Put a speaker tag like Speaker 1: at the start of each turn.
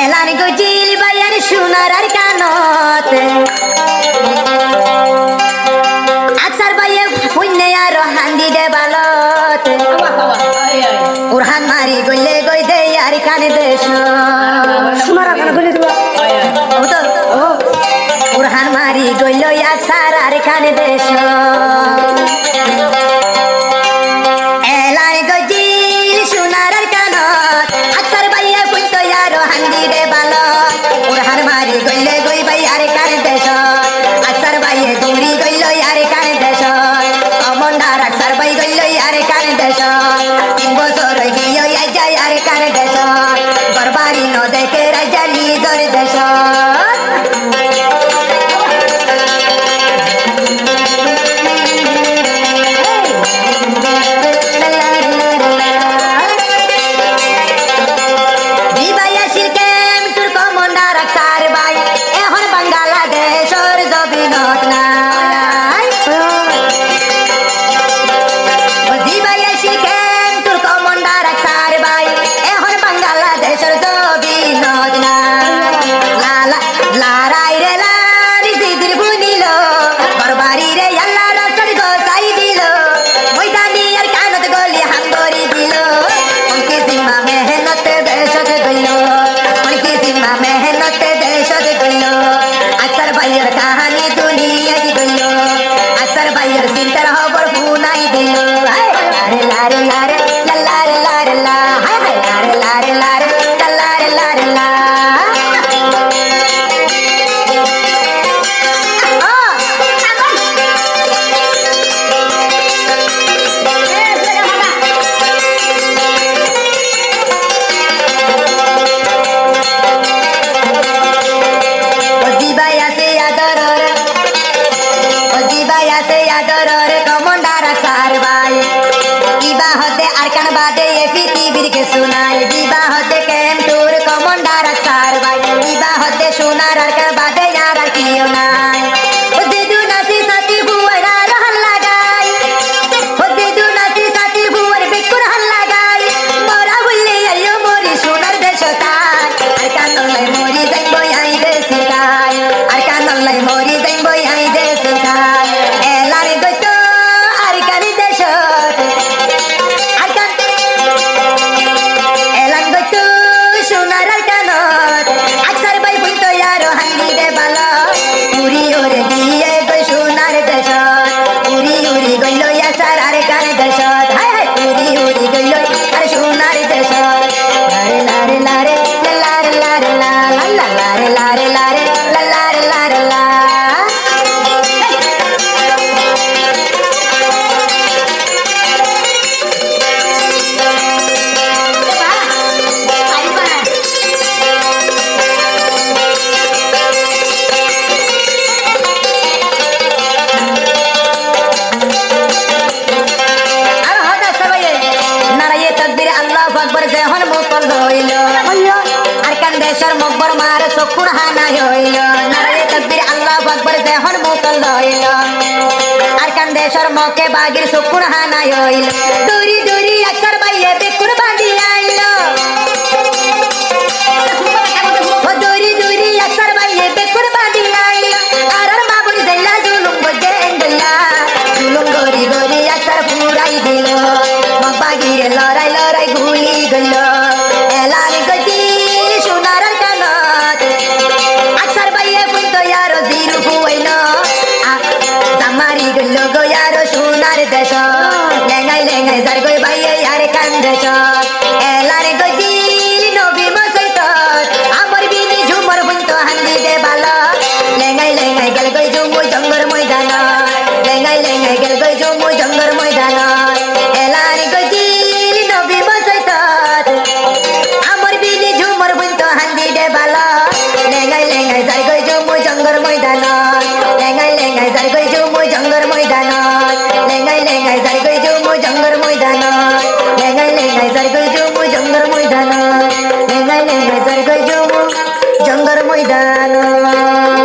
Speaker 1: এলান গজিল বাইয়ার সোনার আর কানত আকসার বাইয়ে পুণ্যে আর হান্দি দে বালত উরহান মারি গইলে গই দে আর কানে দেশ সোনার কানে গইলে দিবা উরহান মারি গইল আকসার আর কানে দেশ এলান গজিল সোনার আর কানত আকসার বাইয়ে পুণ্য আর হান্দি দে বালত উরহান মারি গইলে গই বাই আর কানে দেশ আকসার বাইয়ে দৌড়ি গইল আর কানে দেশ অমন্ডার আকসার বাই গইল আর কানে দেশ 3 বছর গিয়ে যায় আর কানে দেশ বরবারি ন দেখে রাজা নিজর দেশ मौके बागिर सुकुन हाना होइल दूरी दूरी अक्सर बाइये बिकुर बांधी आइलो वो दूरी दूरी अक्सर बाइये बिकुर बांधी आइलो आरर माबुर जल्ला जुलुम बजे इंदला जुलुम गोरी गोरी अक्सर पूराई दिलो मबागिर लराई लराई घुली गलो एलानी गजी सुनार कानत अक्सर बाइये बुंतो यारो जीरु हुइनो Zamari gullo go yaro sonar desho lengai lengai zargoi baiye yar kan desho elare goji nobi mosaito amar bini jumar bunto handi de bala lengai lengai gel goi jumu jangar moidana lengai lengai gel goi jumu jangar moidana elare goji nobi mosaito amar bini jumar bunto handi de bala lengai lengai zargoi jumu jangar moidana lengai lengai zargoi jumu jangar moidana lengai lengai zargoi jumu jangar moidana lengai lengai zargoi jumu jangar moidana lengai lengai zargoi jumu jangar moidana